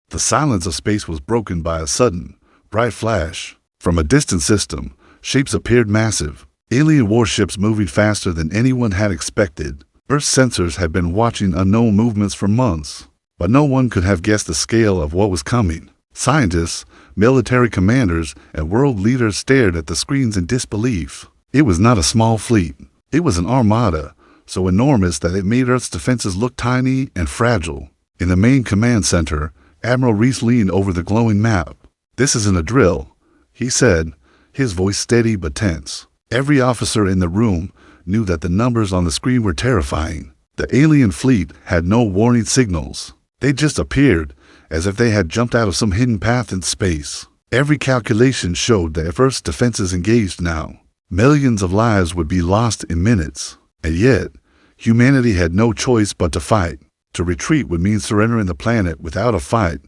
The silence of space was broken by a sudden, bright flash. From a distant system, shapes appeared massive. Alien warships moving faster than anyone had expected. Earth's sensors had been watching unknown movements for months, but no one could have guessed the scale of what was coming. Scientists, military commanders, and world leaders stared at the screens in disbelief. It was not a small fleet. It was an armada, so enormous that it made Earth's defenses look tiny and fragile. In the main command center, Admiral Reese leaned over the glowing map. "This isn't a drill," he said, his voice steady but tense. Every officer in the room knew that the numbers on the screen were terrifying. The alien fleet had no warning signals. They just appeared, as if they had jumped out of some hidden path in space. Every calculation showed that if Earth's defenses engaged now, millions of lives would be lost in minutes. And yet, humanity had no choice but to fight. To retreat would mean surrendering the planet without a fight,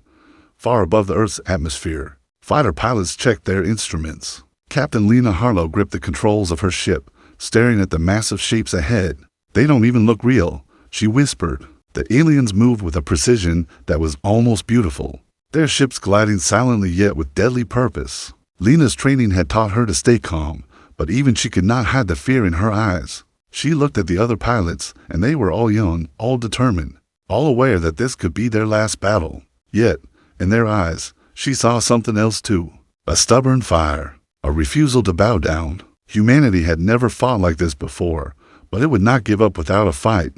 far above the Earth's atmosphere. Fighter pilots checked their instruments. Captain Lena Harlow gripped the controls of her ship, staring at the massive shapes ahead. "They don't even look real," she whispered. The aliens moved with a precision that was almost beautiful, their ships gliding silently yet with deadly purpose. Lena's training had taught her to stay calm, but even she could not hide the fear in her eyes. She looked at the other pilots, and they were all young, all determined, all aware that this could be their last battle. Yet, in their eyes, she saw something else too. A stubborn fire, a refusal to bow down. Humanity had never fought like this before, but it would not give up without a fight.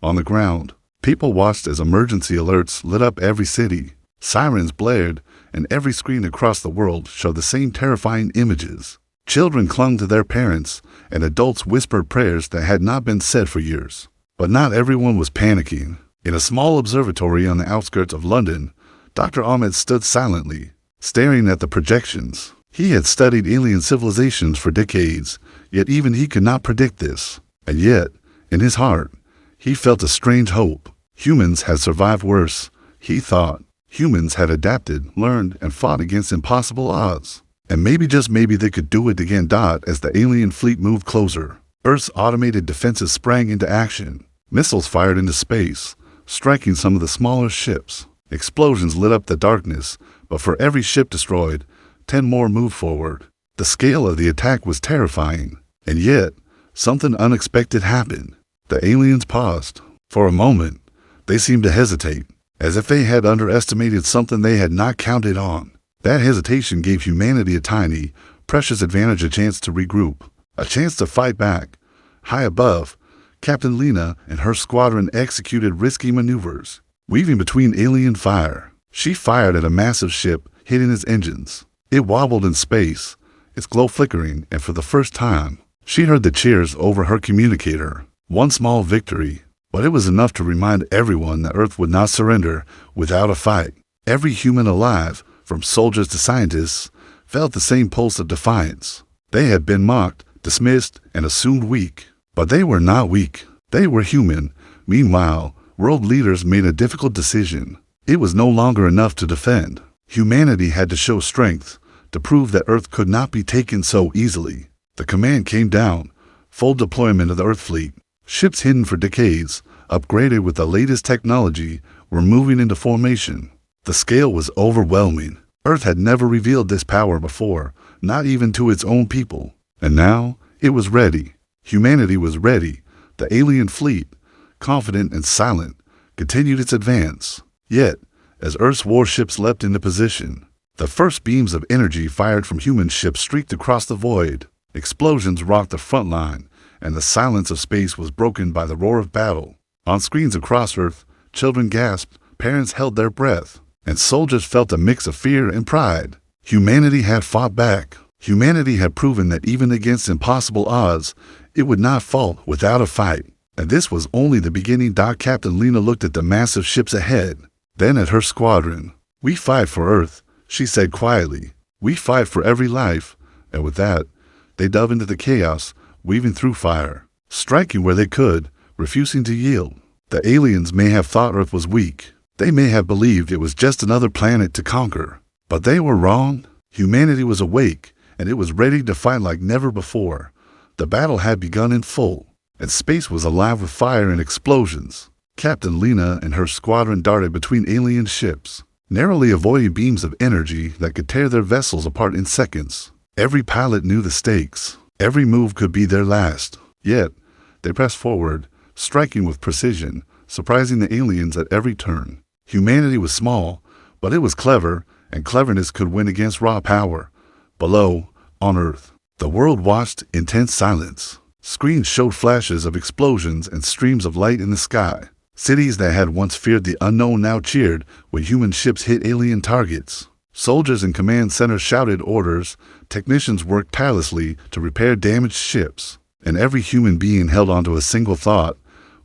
On the ground, people watched as emergency alerts lit up every city. Sirens blared, and every screen across the world showed the same terrifying images. Children clung to their parents, and adults whispered prayers that had not been said for years. But not everyone was panicking. In a small observatory on the outskirts of London, Dr. Ahmed stood silently, staring at the projections. He had studied alien civilizations for decades, yet even he could not predict this. And yet, in his heart, he felt a strange hope. Humans had survived worse, he thought. Humans had adapted, learned, and fought against impossible odds. And maybe, just maybe, they could do it again. As the alien fleet moved closer, Earth's automated defenses sprang into action. Missiles fired into space, striking some of the smaller ships. Explosions lit up the darkness, but for every ship destroyed, 10 more moved forward. The scale of the attack was terrifying. And yet, something unexpected happened. The aliens paused. For a moment, they seemed to hesitate, as if they had underestimated something they had not counted on. That hesitation gave humanity a tiny, precious advantage, a chance to regroup, a chance to fight back. High above, Captain Lena and her squadron executed risky maneuvers, weaving between alien fire. She fired at a massive ship, hitting its engines. It wobbled in space, its glow flickering, and for the first time, she heard the cheers over her communicator. One small victory, but it was enough to remind everyone that Earth would not surrender without a fight. Every human alive, from soldiers to scientists, felt the same pulse of defiance. They had been mocked, dismissed, and assumed weak. But they were not weak. They were human. Meanwhile, world leaders made a difficult decision. It was no longer enough to defend. Humanity had to show strength, to prove that Earth could not be taken so easily. The command came down, full deployment of the Earth fleet. Ships hidden for decades, upgraded with the latest technology, were moving into formation. The scale was overwhelming. Earth had never revealed this power before, not even to its own people. And now, it was ready. Humanity was ready. The alien fleet, confident and silent, continued its advance. Yet, as Earth's warships leapt into position, the first beams of energy fired from human ships streaked across the void. Explosions rocked the front line, and the silence of space was broken by the roar of battle. On screens across Earth, children gasped, parents held their breath, and soldiers felt a mix of fear and pride. Humanity had fought back. Humanity had proven that even against impossible odds, it would not fall without a fight. And this was only the beginning. Captain Lena looked at the massive ships ahead, then at her squadron. "We fight for Earth," she said quietly. "We fight for every life." And with that, they dove into the chaos, weaving through fire, striking where they could, refusing to yield. The aliens may have thought Earth was weak. They may have believed it was just another planet to conquer. But they were wrong. Humanity was awake, and it was ready to fight like never before. The battle had begun in full, and space was alive with fire and explosions. Captain Lena and her squadron darted between alien ships. narrowly avoiding beams of energy that could tear their vessels apart in seconds. Every pilot knew the stakes. Every move could be their last. Yet, they pressed forward, striking with precision, surprising the aliens at every turn. Humanity was small, but it was clever, and cleverness could win against raw power. Below, on Earth, the world watched in tense silence. Screens showed flashes of explosions and streams of light in the sky. Cities that had once feared the unknown now cheered when human ships hit alien targets. Soldiers in command centers shouted orders, technicians worked tirelessly to repair damaged ships, and every human being held onto a single thought: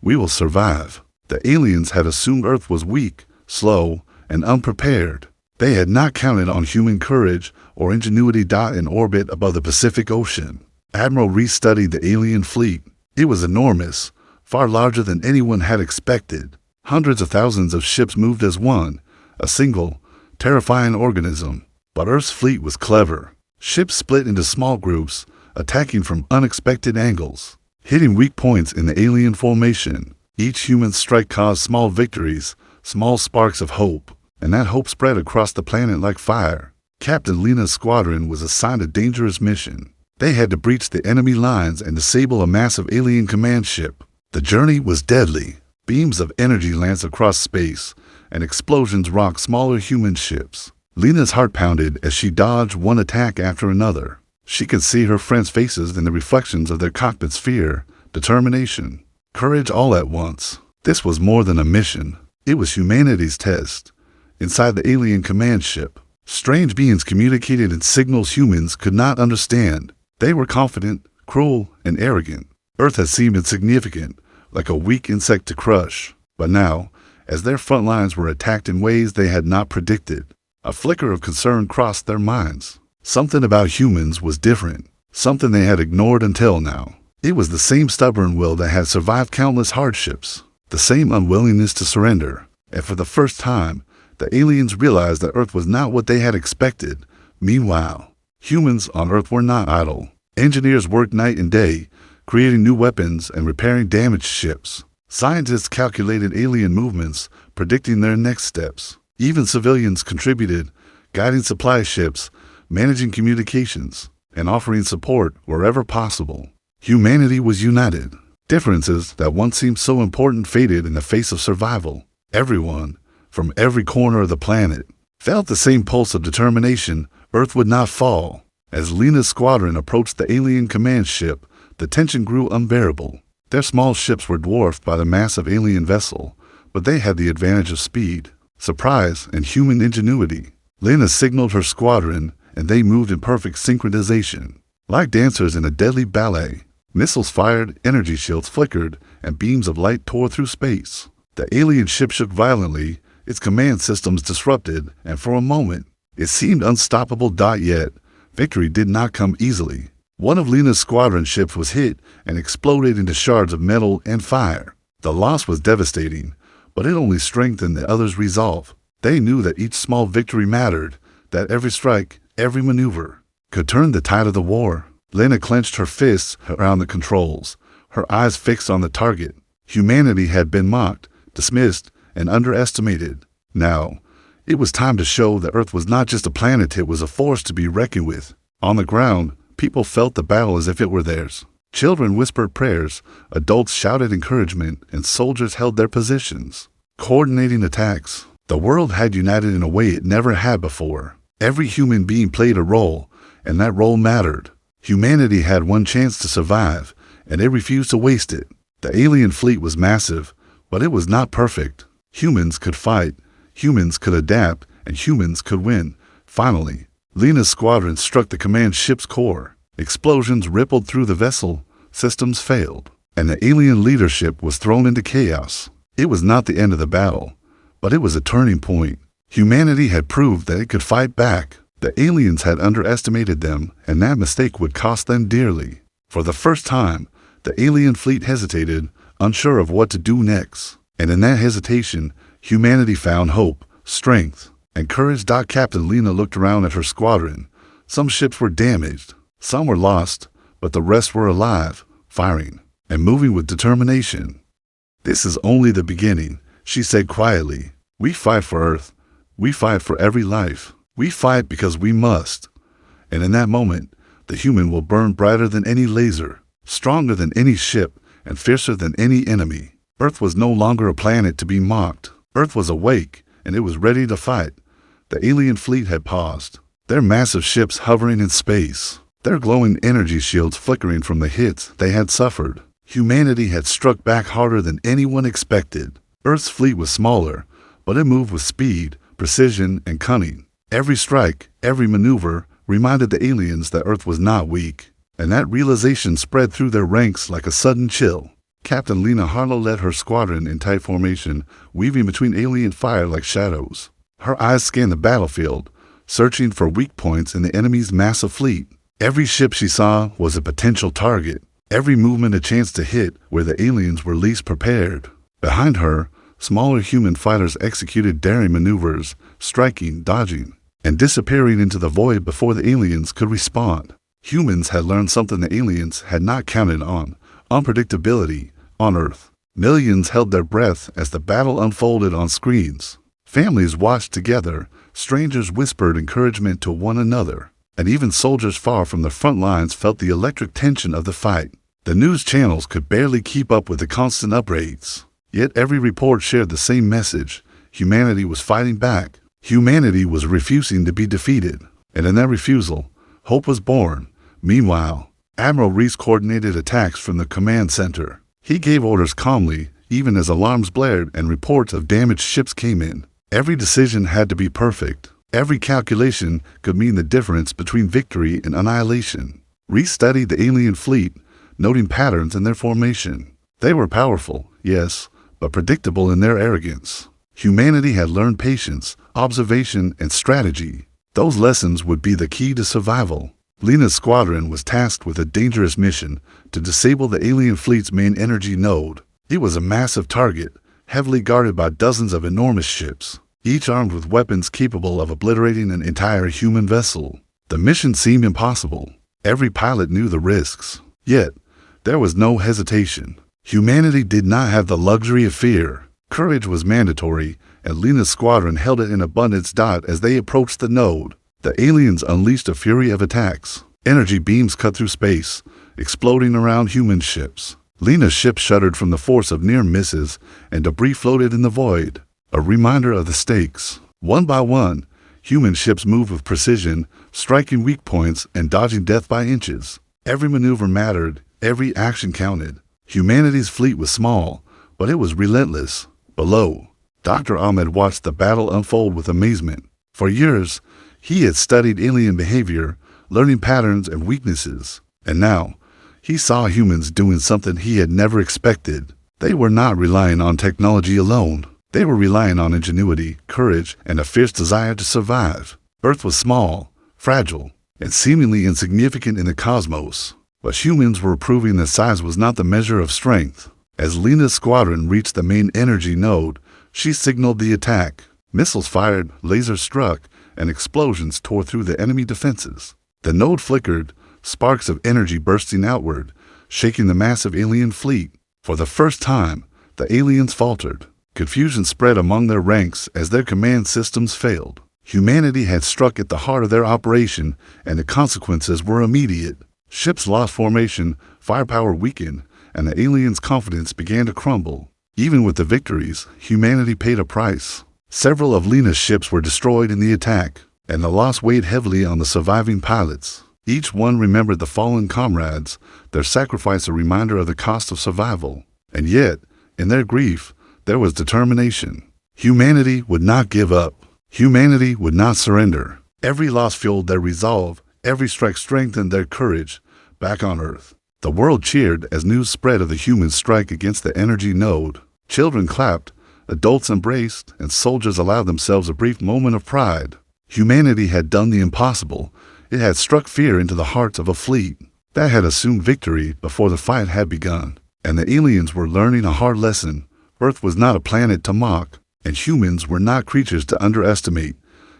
we will survive. The aliens had assumed Earth was weak, slow, and unprepared. They had not counted on human courage or ingenuity. In orbit above the Pacific Ocean, Admiral Reese studied the alien fleet. It was enormous, far larger than anyone had expected. Hundreds of thousands of ships moved as one, a single, terrifying organism. But Earth's fleet was clever. Ships split into small groups, attacking from unexpected angles, hitting weak points in the alien formation. Each human strike caused small victories, small sparks of hope, and that hope spread across the planet like fire. Captain Lena's squadron was assigned a dangerous mission. They had to breach the enemy lines and disable a massive alien command ship. The journey was deadly. Beams of energy lanced across space, and explosions rocked smaller human ships. Lena's heart pounded as she dodged one attack after another. She could see her friends' faces in the reflections of their cockpits: fear, determination, courage all at once. This was more than a mission. It was humanity's test. Inside the alien command ship, strange beings communicated in signals humans could not understand. They were confident, cruel, and arrogant. Earth had seemed insignificant, like a weak insect to crush. But now, as their front lines were attacked in ways they had not predicted, a flicker of concern crossed their minds. Something about humans was different, something they had ignored until now. It was the same stubborn will that had survived countless hardships, the same unwillingness to surrender. And for the first time, the aliens realized that Earth was not what they had expected. Meanwhile, humans on Earth were not idle. Engineers worked night and day, creating new weapons and repairing damaged ships. Scientists calculated alien movements, predicting their next steps. Even civilians contributed, guiding supply ships, managing communications, and offering support wherever possible. Humanity was united. Differences that once seemed so important faded in the face of survival. Everyone, from every corner of the planet, felt the same pulse of determination. Earth would not fall. As Lena's squadron approached the alien command ship, the tension grew unbearable. Their small ships were dwarfed by the massive alien vessel, but they had the advantage of speed, surprise, and human ingenuity. Lena signaled her squadron, and they moved in perfect synchronization. Like dancers in a deadly ballet, missiles fired, energy shields flickered, and beams of light tore through space. The alien ship shook violently, its command systems disrupted, and for a moment, it seemed unstoppable. Yet, victory did not come easily. One of Lena's squadron ships was hit and exploded into shards of metal and fire. The loss was devastating, but it only strengthened the others' resolve. They knew that each small victory mattered, that every strike, every maneuver, could turn the tide of the war. Lena clenched her fists around the controls, her eyes fixed on the target. Humanity had been mocked, dismissed, and underestimated. Now, it was time to show that Earth was not just a planet, it was a force to be reckoned with. On the ground, people felt the battle as if it were theirs. Children whispered prayers, adults shouted encouragement, and soldiers held their positions, coordinating attacks. The world had united in a way it never had before. Every human being played a role, and that role mattered. Humanity had one chance to survive, and it refused to waste it. The alien fleet was massive, but it was not perfect. Humans could fight, humans could adapt, and humans could win. Finally, Lena's squadron struck the command ship's core. Explosions rippled through the vessel, systems failed, and the alien leadership was thrown into chaos. It was not the end of the battle, but it was a turning point. Humanity had proved that it could fight back. The aliens had underestimated them, and that mistake would cost them dearly. For the first time, the alien fleet hesitated, unsure of what to do next. And in that hesitation, humanity found hope, strength, and courage. Captain Lena looked around at her squadron. Some ships were damaged, some were lost, but the rest were alive, firing, and moving with determination. "This is only the beginning," she said quietly. "We fight for Earth, We fight for every life. We fight because we must. And in that moment, the human will burn brighter than any laser, stronger than any ship, and fiercer than any enemy. Earth was no longer a planet to be mocked. Earth was awake, and it was ready to fight. The alien fleet had paused, their massive ships hovering in space, their glowing energy shields flickering from the hits they had suffered. Humanity had struck back harder than anyone expected. Earth's fleet was smaller, but it moved with speed, precision, and cunning. Every strike, every maneuver, reminded the aliens that Earth was not weak, and that realization spread through their ranks like a sudden chill. Captain Lena Harlow led her squadron in tight formation, weaving between alien fire like shadows. Her eyes scanned the battlefield, searching for weak points in the enemy's massive fleet. Every ship she saw was a potential target, every movement a chance to hit where the aliens were least prepared. Behind her, smaller human fighters executed daring maneuvers, striking, dodging, and disappearing into the void before the aliens could respond. Humans had learned something the aliens had not counted on: unpredictability. On Earth, millions held their breath as the battle unfolded on screens. Families watched together, strangers whispered encouragement to one another, and even soldiers far from the front lines felt the electric tension of the fight. The news channels could barely keep up with the constant upgrades. Yet every report shared the same message: humanity was fighting back. Humanity was refusing to be defeated. And in that refusal, hope was born. Meanwhile, Admiral Reese coordinated attacks from the command center. He gave orders calmly, even as alarms blared and reports of damaged ships came in. Every decision had to be perfect. Every calculation could mean the difference between victory and annihilation. Reese studied the alien fleet, noting patterns in their formation. They were powerful, yes, but predictable in their arrogance. Humanity had learned patience, observation, and strategy. Those lessons would be the key to survival. Lena's squadron was tasked with a dangerous mission to disable the alien fleet's main energy node. It was a massive target, heavily guarded by dozens of enormous ships, each armed with weapons capable of obliterating an entire human vessel. The mission seemed impossible. Every pilot knew the risks. Yet, there was no hesitation. Humanity did not have the luxury of fear. Courage was mandatory, and Lena's squadron held it in abundance. As they approached the node, the aliens unleashed a fury of attacks. Energy beams cut through space, exploding around human ships. Lena's ship shuddered from the force of near misses, and debris floated in the void, a reminder of the stakes. One by one, human ships moved with precision, striking weak points and dodging death by inches. Every maneuver mattered, every action counted. Humanity's fleet was small, but it was relentless. Below, Dr. Ahmed watched the battle unfold with amazement. For years, he had studied alien behavior, learning patterns and weaknesses. And now, he saw humans doing something he had never expected. They were not relying on technology alone. They were relying on ingenuity, courage, and a fierce desire to survive. Earth was small, fragile, and seemingly insignificant in the cosmos. But humans were proving that size was not the measure of strength. As Lena's squadron reached the main energy node, she signaled the attack. Missiles fired, lasers struck, and explosions tore through the enemy defenses. The node flickered, sparks of energy bursting outward, shaking the massive alien fleet. For the first time, the aliens faltered. Confusion spread among their ranks as their command systems failed. Humanity had struck at the heart of their operation, and the consequences were immediate. Ships lost formation, firepower weakened, and the aliens' confidence began to crumble. Even with the victories, humanity paid a price. Several of Lena's ships were destroyed in the attack, and the loss weighed heavily on the surviving pilots. Each one remembered the fallen comrades, their sacrifice a reminder of the cost of survival. And yet, in their grief, there was determination. Humanity would not give up. Humanity would not surrender. Every loss fueled their resolve, every strike strengthened their courage. Back on Earth, the world cheered as news spread of the human strike against the energy node. Children clapped, adults embraced, and soldiers allowed themselves a brief moment of pride. Humanity had done the impossible. It had struck fear into the hearts of a fleet that had assumed victory before the fight had begun. And the aliens were learning a hard lesson. Earth was not a planet to mock, and humans were not creatures to underestimate.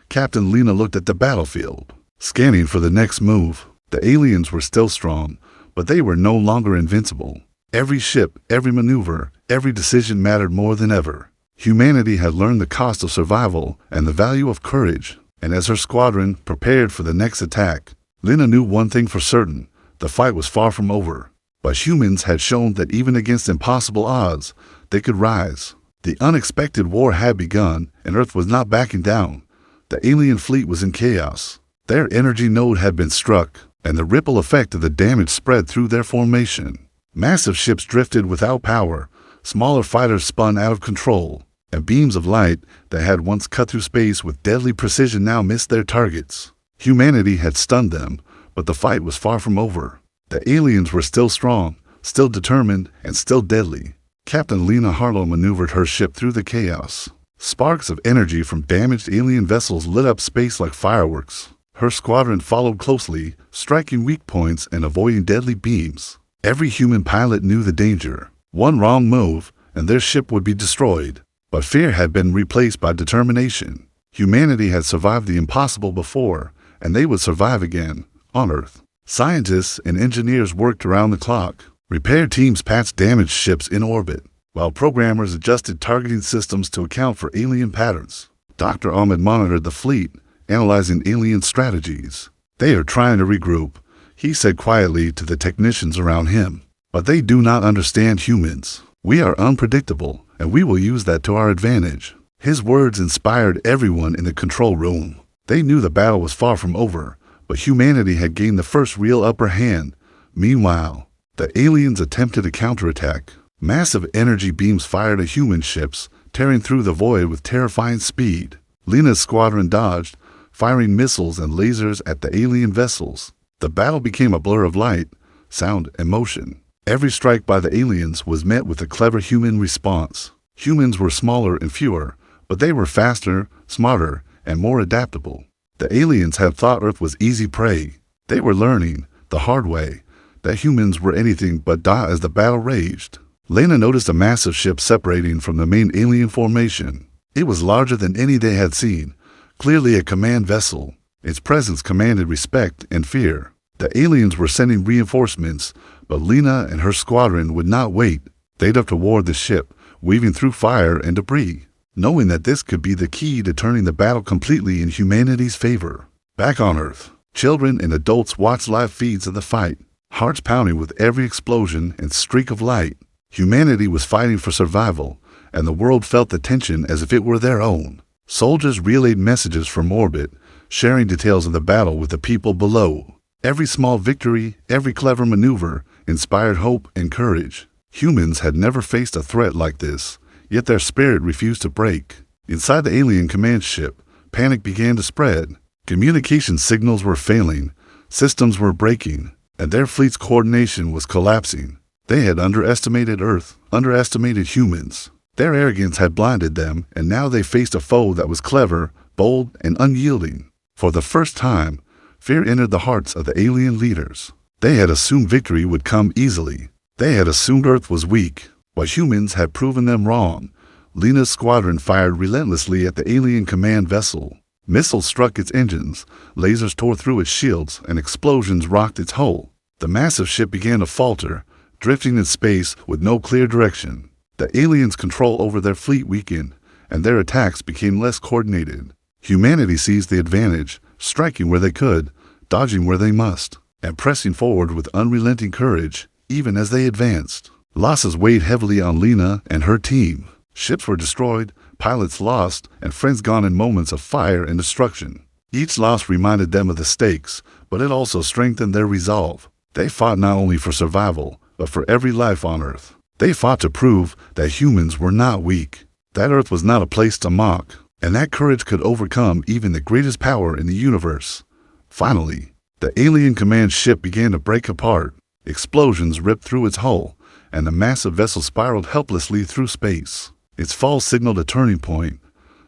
Captain Lena looked at the battlefield, scanning for the next move. The aliens were still strong, but they were no longer invincible. Every ship, every maneuver, every decision mattered more than ever. Humanity had learned the cost of survival and the value of courage, and as her squadron prepared for the next attack, Lena knew one thing for certain: the fight was far from over. But humans had shown that even against impossible odds, they could rise. The unexpected war had begun, and Earth was not backing down. The alien fleet was in chaos. Their energy node had been struck, and the ripple effect of the damage spread through their formation. Massive ships drifted without power, smaller fighters spun out of control, and beams of light that had once cut through space with deadly precision now missed their targets. Humanity had stunned them, but the fight was far from over. The aliens were still strong, still determined, and still deadly. Captain Lena Harlow maneuvered her ship through the chaos. Sparks of energy from damaged alien vessels lit up space like fireworks. Her squadron followed closely, striking weak points and avoiding deadly beams. Every human pilot knew the danger. One wrong move, and their ship would be destroyed. But fear had been replaced by determination. Humanity had survived the impossible before, and they would survive again, on Earth. Scientists and engineers worked around the clock. Repair teams patched damaged ships in orbit, while programmers adjusted targeting systems to account for alien patterns. Dr. Ahmed monitored the fleet, analyzing alien strategies. "They are trying to regroup," he said quietly to the technicians around him. "But they do not understand humans. We are unpredictable, and we will use that to our advantage." His words inspired everyone in the control room. They knew the battle was far from over, but humanity had gained the first real upper hand. Meanwhile, the aliens attempted a counterattack. Massive energy beams fired at human ships, tearing through the void with terrifying speed. Lena's squadron dodged, firing missiles and lasers at the alien vessels. The battle became a blur of light, sound, and motion. Every strike by the aliens was met with a clever human response. Humans were smaller and fewer, but they were faster, smarter, and more adaptable. The aliens had thought Earth was easy prey. They were learning, the hard way, that humans were anything but die as the battle raged. Lena noticed a massive ship separating from the main alien formation. It was larger than any they had seen, clearly a command vessel. Its presence commanded respect and fear. The aliens were sending reinforcements, but Lena and her squadron would not wait. They dove toward the ship, weaving through fire and debris, knowing that this could be the key to turning the battle completely in humanity's favor. Back on Earth, children and adults watched live feeds of the fight, hearts pounding with every explosion and streak of light. Humanity was fighting for survival, and the world felt the tension as if it were their own. Soldiers relayed messages from orbit, sharing details of the battle with the people below. Every small victory, every clever maneuver, inspired hope and courage. Humans had never faced a threat like this, yet their spirit refused to break. Inside the alien command ship, panic began to spread. Communication signals were failing, systems were breaking, and their fleet's coordination was collapsing. They had underestimated Earth, underestimated humans. Their arrogance had blinded them, and now they faced a foe that was clever, bold, and unyielding. For the first time, fear entered the hearts of the alien leaders. They had assumed victory would come easily. They had assumed Earth was weak, but humans had proven them wrong. Lena's squadron fired relentlessly at the alien command vessel. Missiles struck its engines, lasers tore through its shields, and explosions rocked its hull. The massive ship began to falter, drifting in space with no clear direction. The aliens' control over their fleet weakened, and their attacks became less coordinated. Humanity seized the advantage, striking where they could, dodging where they must, and pressing forward with unrelenting courage, even as they advanced. Losses weighed heavily on Lena and her team. Ships were destroyed, pilots lost, and friends gone in moments of fire and destruction. Each loss reminded them of the stakes, but it also strengthened their resolve. They fought not only for survival, but for every life on Earth. They fought to prove that humans were not weak, that Earth was not a place to mock, and that courage could overcome even the greatest power in the universe. Finally, the alien command ship began to break apart. Explosions ripped through its hull, and the massive vessel spiraled helplessly through space. Its fall signaled a turning point.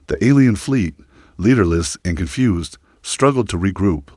The alien fleet, leaderless and confused, struggled to regroup.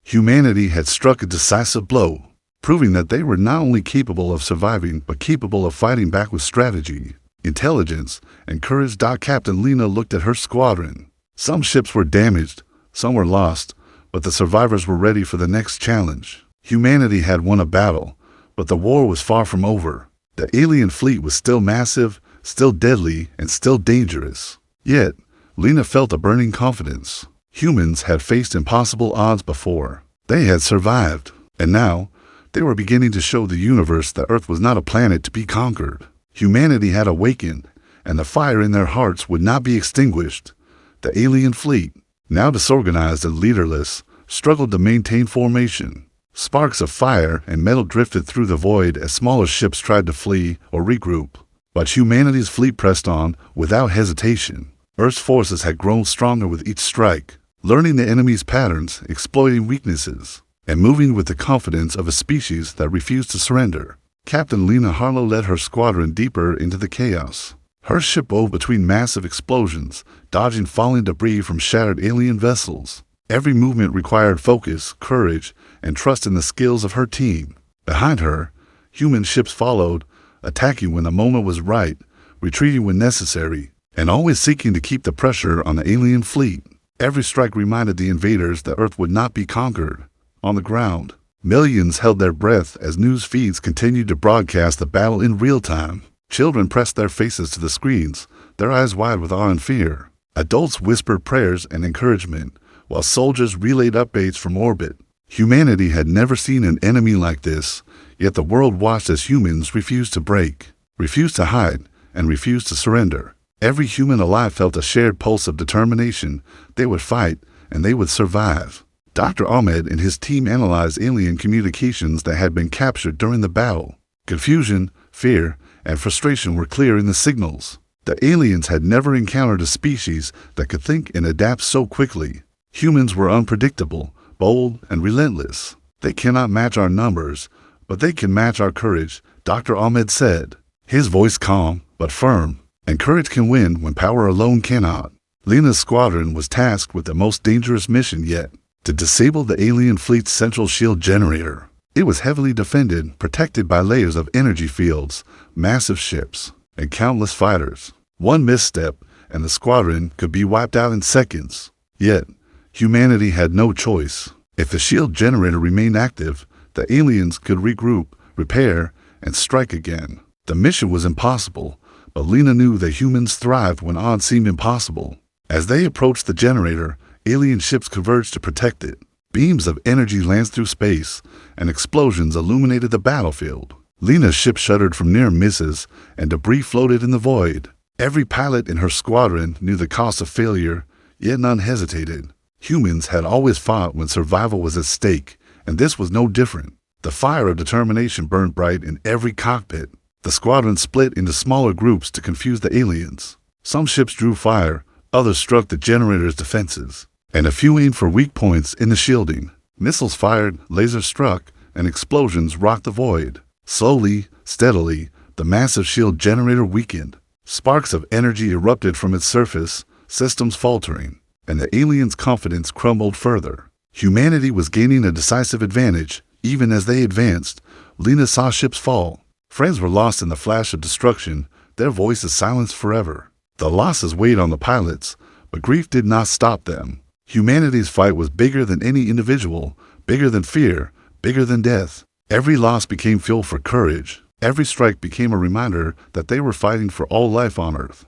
Humanity had struck a decisive blow, proving that they were not only capable of surviving, but capable of fighting back with strategy, intelligence, and courage. Captain Lena looked at her squadron. Some ships were damaged, some were lost, but the survivors were ready for the next challenge. Humanity had won a battle, but the war was far from over. The alien fleet was still massive, still deadly and still dangerous. Yet, Lena felt a burning confidence. Humans had faced impossible odds before. They had survived, and now, they were beginning to show the universe that Earth was not a planet to be conquered. Humanity had awakened, and the fire in their hearts would not be extinguished. The alien fleet, now disorganized and leaderless, struggled to maintain formation. Sparks of fire and metal drifted through the void as smaller ships tried to flee or regroup. But humanity's fleet pressed on without hesitation. Earth's forces had grown stronger with each strike, learning the enemy's patterns, exploiting weaknesses, and moving with the confidence of a species that refused to surrender. Captain Lena Harlow led her squadron deeper into the chaos. Her ship wove between massive explosions, dodging falling debris from shattered alien vessels. Every movement required focus, courage, and trust in the skills of her team. Behind her, human ships followed, attacking when the moment was right, retreating when necessary, and always seeking to keep the pressure on the alien fleet. Every strike reminded the invaders that Earth would not be conquered. On the ground, millions held their breath as news feeds continued to broadcast the battle in real time. Children pressed their faces to the screens, their eyes wide with awe and fear. Adults whispered prayers and encouragement, while soldiers relayed updates from orbit. Humanity had never seen an enemy like this, yet the world watched as humans refused to break, refused to hide, and refused to surrender. Every human alive felt a shared pulse of determination. They would fight, and they would survive. Dr. Ahmed and his team analyzed alien communications that had been captured during the battle. Confusion, fear, and frustration were clear in the signals. The aliens had never encountered a species that could think and adapt so quickly. Humans were unpredictable, bold, and relentless. They cannot match our numbers, but they can match our courage, Dr. Ahmed said, his voice calm but firm. And courage can win when power alone cannot. Lena's squadron was tasked with the most dangerous mission yet, to disable the alien fleet's central shield generator. It was heavily defended, protected by layers of energy fields, massive ships, and countless fighters. One misstep, and the squadron could be wiped out in seconds. Yet, humanity had no choice. If the shield generator remained active, the aliens could regroup, repair, and strike again. The mission was impossible, but Lena knew that humans thrived when odds seemed impossible. As they approached the generator, alien ships converged to protect it. Beams of energy lanced through space, and explosions illuminated the battlefield. Lena's ship shuddered from near misses, and debris floated in the void. Every pilot in her squadron knew the cost of failure, yet none hesitated. Humans had always fought when survival was at stake, and this was no different. The fire of determination burned bright in every cockpit. The squadron split into smaller groups to confuse the aliens. Some ships drew fire, others struck the generator's defenses, and a few aimed for weak points in the shielding. Missiles fired, lasers struck, and explosions rocked the void. Slowly, steadily, the massive shield generator weakened. Sparks of energy erupted from its surface, systems faltering, and the aliens' confidence crumbled further. Humanity was gaining a decisive advantage. Even as they advanced, Lena saw ships fall. Friends were lost in the flash of destruction, their voices silenced forever. The losses weighed on the pilots, but grief did not stop them. Humanity's fight was bigger than any individual, bigger than fear, bigger than death. Every loss became fuel for courage. Every strike became a reminder that they were fighting for all life on Earth.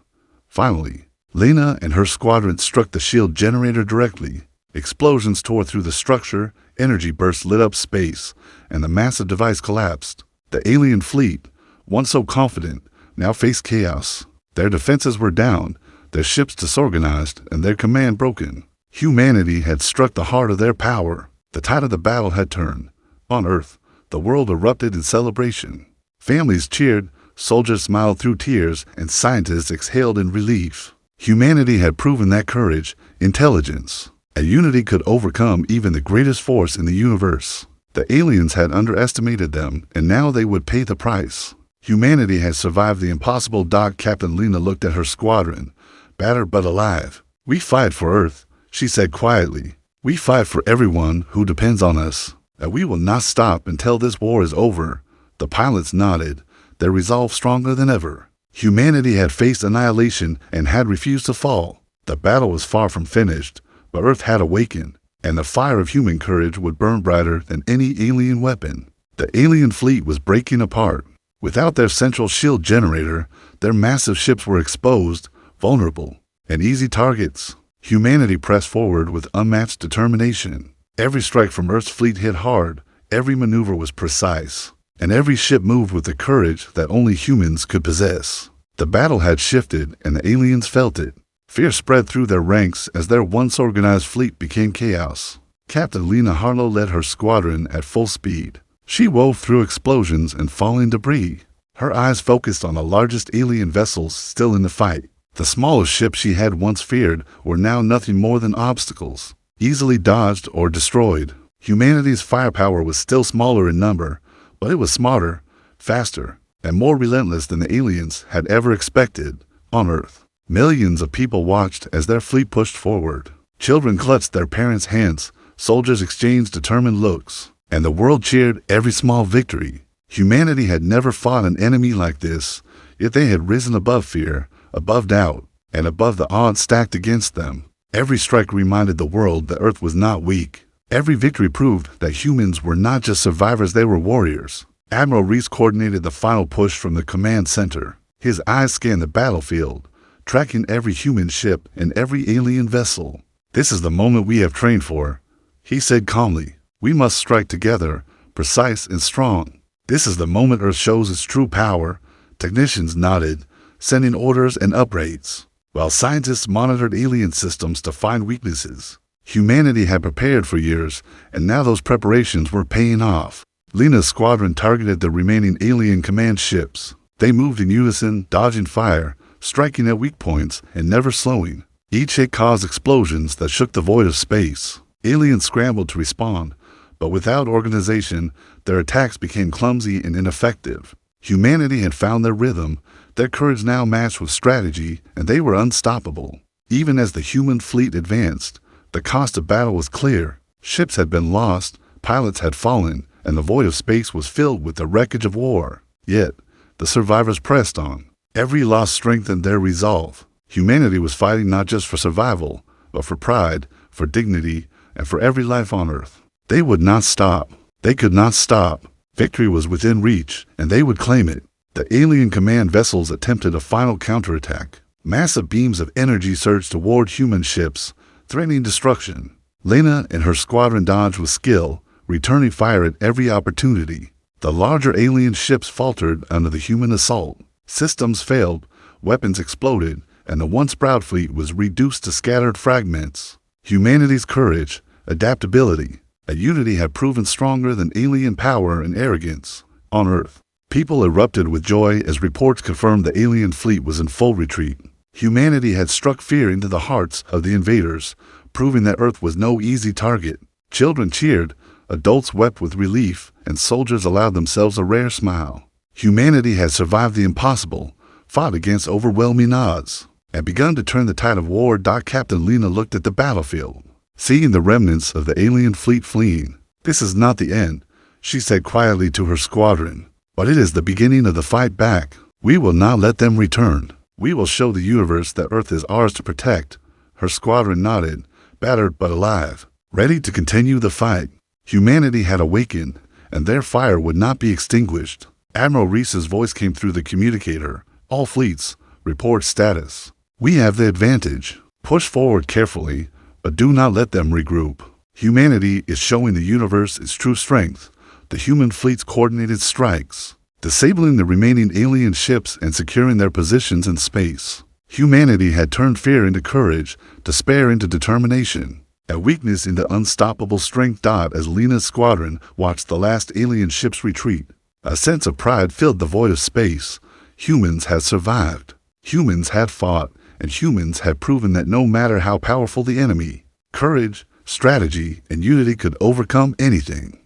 Finally, Lena and her squadron struck the shield generator directly. Explosions tore through the structure, energy bursts lit up space, and the massive device collapsed. The alien fleet, once so confident, now faced chaos. Their defenses were down, their ships disorganized, and their command broken. Humanity had struck the heart of their power. The tide of the battle had turned. On Earth, the world erupted in celebration. Families cheered, soldiers smiled through tears, and scientists exhaled in relief. Humanity had proven that courage, intelligence, and unity could overcome even the greatest force in the universe. The aliens had underestimated them, and now they would pay the price. Humanity had survived the impossible. Captain Lena looked at her squadron, battered but alive. "We fight for Earth," she said quietly. "We fight for everyone who depends on us, and we will not stop until this war is over." The pilots nodded, their resolve stronger than ever. Humanity had faced annihilation and had refused to fall. The battle was far from finished, but Earth had awakened, and the fire of human courage would burn brighter than any alien weapon. The alien fleet was breaking apart. Without their central shield generator, their massive ships were exposed, vulnerable, and easy targets. Humanity pressed forward with unmatched determination. Every strike from Earth's fleet hit hard, every maneuver was precise, and every ship moved with the courage that only humans could possess. The battle had shifted, and the aliens felt it. Fear spread through their ranks as their once organized fleet became chaos. Captain Lena Harlow led her squadron at full speed. She wove through explosions and falling debris. Her eyes focused on the largest alien vessels still in the fight. The smallest ships she had once feared were now nothing more than obstacles, easily dodged or destroyed. Humanity's firepower was still smaller in number, but it was smarter, faster, and more relentless than the aliens had ever expected. On Earth, millions of people watched as their fleet pushed forward. Children clutched their parents' hands, soldiers exchanged determined looks, and the world cheered every small victory. Humanity had never fought an enemy like this, yet they had risen above fear, above doubt, and above the odds stacked against them. Every strike reminded the world that Earth was not weak. Every victory proved that humans were not just survivors, they were warriors. Admiral Reese coordinated the final push from the command center. His eyes scanned the battlefield, tracking every human ship and every alien vessel. "This is the moment we have trained for," he said calmly. "We must strike together, precise and strong. This is the moment Earth shows its true power." Technicians nodded, sending orders and upgrades, while scientists monitored alien systems to find weaknesses. Humanity had prepared for years, and now those preparations were paying off. Lena's squadron targeted the remaining alien command ships. They moved in unison, dodging fire, striking at weak points, and never slowing. Each hit caused explosions that shook the void of space. Aliens scrambled to respond, but without organization, their attacks became clumsy and ineffective. Humanity had found their rhythm, their courage now matched with strategy, and they were unstoppable. Even as the human fleet advanced, the cost of battle was clear. Ships had been lost, pilots had fallen, and the void of space was filled with the wreckage of war. Yet, the survivors pressed on. Every loss strengthened their resolve. Humanity was fighting not just for survival, but for pride, for dignity, and for every life on Earth. They would not stop. They could not stop. Victory was within reach, and they would claim it. The alien command vessels attempted a final counterattack. Massive beams of energy surged toward human ships, threatening destruction. Lena and her squadron dodged with skill, returning fire at every opportunity. The larger alien ships faltered under the human assault. Systems failed, weapons exploded, and the once proud fleet was reduced to scattered fragments. Humanity's courage, adaptability, and unity had proven stronger than alien power and arrogance. On Earth, people erupted with joy as reports confirmed the alien fleet was in full retreat. Humanity had struck fear into the hearts of the invaders, proving that Earth was no easy target. Children cheered, adults wept with relief, and soldiers allowed themselves a rare smile. Humanity had survived the impossible, fought against overwhelming odds, and begun to turn the tide of war. Captain Lena looked at the battlefield, seeing the remnants of the alien fleet fleeing. "This is not the end," she said quietly to her squadron, "but it is the beginning of the fight back. We will not let them return. We will show the universe that Earth is ours to protect." Her squadron nodded, battered but alive, ready to continue the fight. Humanity had awakened, and their fire would not be extinguished. Admiral Reese's voice came through the communicator. "All fleets, report status. We have the advantage. Push forward carefully, but do not let them regroup. Humanity is showing the universe its true strength." The human fleet's coordinated strikes, disabling the remaining alien ships and securing their positions in space. Humanity had turned fear into courage, despair into determination, and weakness into unstoppable strength. As Lena's squadron watched the last alien ships retreat, a sense of pride filled the void of space. Humans had survived. Humans had fought, and humans had proven that no matter how powerful the enemy, courage, strategy, and unity could overcome anything.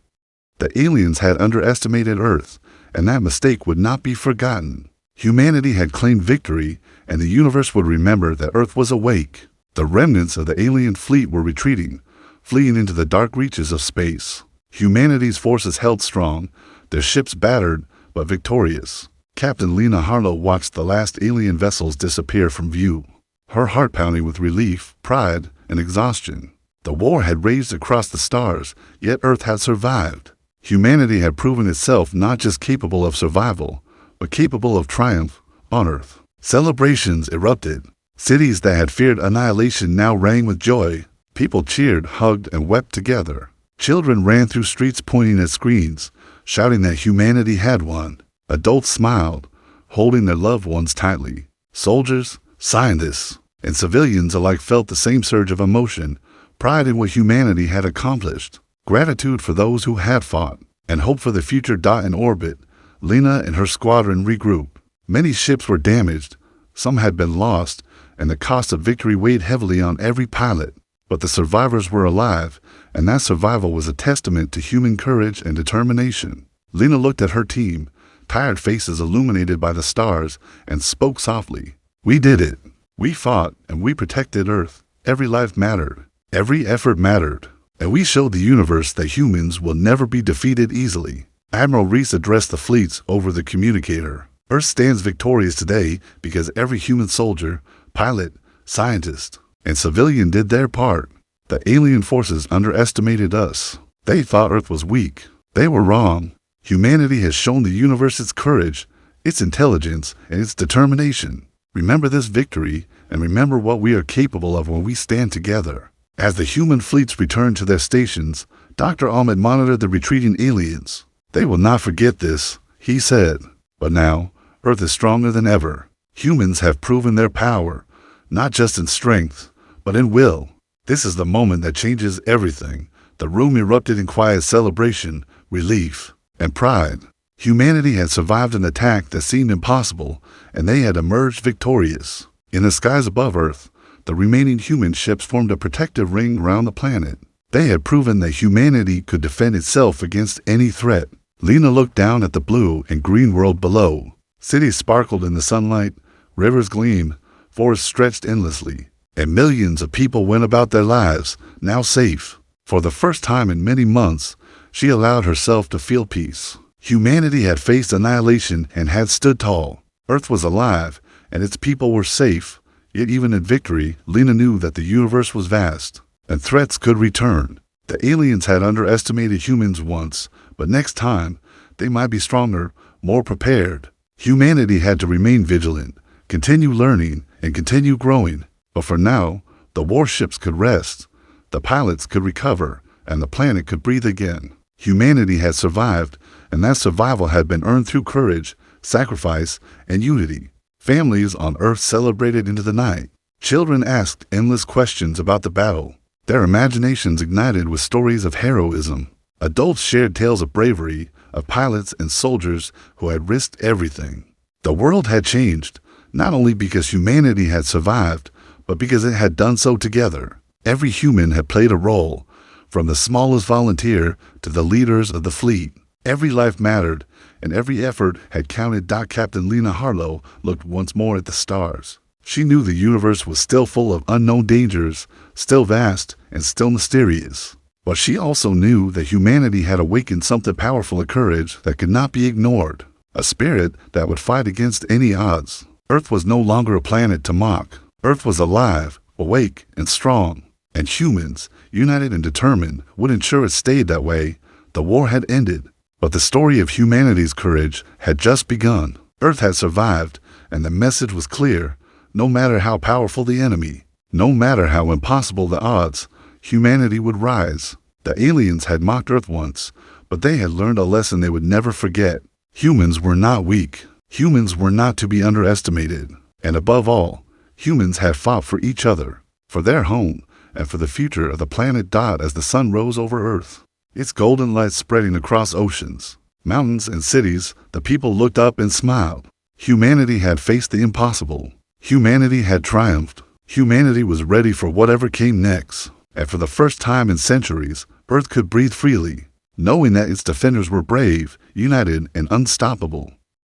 The aliens had underestimated Earth, and that mistake would not be forgotten. Humanity had claimed victory, and the universe would remember that Earth was awake. The remnants of the alien fleet were retreating, fleeing into the dark reaches of space. Humanity's forces held strong, their ships battered, but victorious. Captain Lena Harlow watched the last alien vessels disappear from view, her heart pounding with relief, pride, and exhaustion. The war had raged across the stars, yet Earth had survived. Humanity had proven itself not just capable of survival, but capable of triumph on Earth. Celebrations erupted. Cities that had feared annihilation now rang with joy. People cheered, hugged, and wept together. Children ran through streets pointing at screens, shouting that humanity had won. Adults smiled, holding their loved ones tightly. Soldiers, scientists, and civilians alike felt the same surge of emotion, pride in what humanity had accomplished, gratitude for those who had fought, and hope for the future. In orbit, Lena and her squadron regrouped. Many ships were damaged, some had been lost, and the cost of victory weighed heavily on every pilot. But the survivors were alive, and that survival was a testament to human courage and determination. Lena looked at her team, tired faces illuminated by the stars, and spoke softly. "We did it. We fought, and we protected Earth. Every life mattered. Every effort mattered. And we showed the universe that humans will never be defeated easily." Admiral Reese addressed the fleets over the communicator. "Earth stands victorious today because every human soldier, pilot, scientist, and civilian did their part. The alien forces underestimated us. They thought Earth was weak. They were wrong. Humanity has shown the universe its courage, its intelligence, and its determination. Remember this victory, and remember what we are capable of when we stand together." As the human fleets returned to their stations, Dr. Ahmed monitored the retreating aliens. "They will not forget this," he said. "But now, Earth is stronger than ever. Humans have proven their power, not just in strength, but in will. This is the moment that changes everything." The room erupted in quiet celebration, relief, and pride. Humanity had survived an attack that seemed impossible, and they had emerged victorious. In the skies above Earth, the remaining human ships formed a protective ring around the planet. They had proven that humanity could defend itself against any threat. Lena looked down at the blue and green world below. Cities sparkled in the sunlight, rivers gleamed, forests stretched endlessly, and millions of people went about their lives, now safe. For the first time in many months, she allowed herself to feel peace. Humanity had faced annihilation and had stood tall. Earth was alive, and its people were safe. Yet even in victory, Lena knew that the universe was vast, and threats could return. The aliens had underestimated humans once, but next time, they might be stronger, more prepared. Humanity had to remain vigilant, continue learning, and continue growing. But for now, the warships could rest, the pilots could recover, and the planet could breathe again. Humanity had survived, and that survival had been earned through courage, sacrifice, and unity. Families on Earth celebrated into the night. Children asked endless questions about the battle, their imaginations ignited with stories of heroism. Adults shared tales of bravery, of pilots and soldiers who had risked everything. The world had changed, not only because humanity had survived, but because it had done so together. Every human had played a role, from the smallest volunteer to the leaders of the fleet. Every life mattered, and every effort had counted. Captain Lena Harlow looked once more at the stars. She knew the universe was still full of unknown dangers, still vast and still mysterious. But she also knew that humanity had awakened something powerful, a courage that could not be ignored, a spirit that would fight against any odds. Earth was no longer a planet to mock. Earth was alive, awake, and strong. And humans, united and determined, would ensure it stayed that way. The war had ended, but the story of humanity's courage had just begun. Earth had survived, and the message was clear. No matter how powerful the enemy, no matter how impossible the odds, humanity would rise. The aliens had mocked Earth once, but they had learned a lesson they would never forget. Humans were not weak. Humans were not to be underestimated. And above all, humans had fought for each other, for their home, and for the future of the planet. As the sun rose over Earth, its golden light spreading across oceans, mountains, and cities, the people looked up and smiled. Humanity had faced the impossible. Humanity had triumphed. Humanity was ready for whatever came next. And for the first time in centuries, Earth could breathe freely, knowing that its defenders were brave, united, and unstoppable.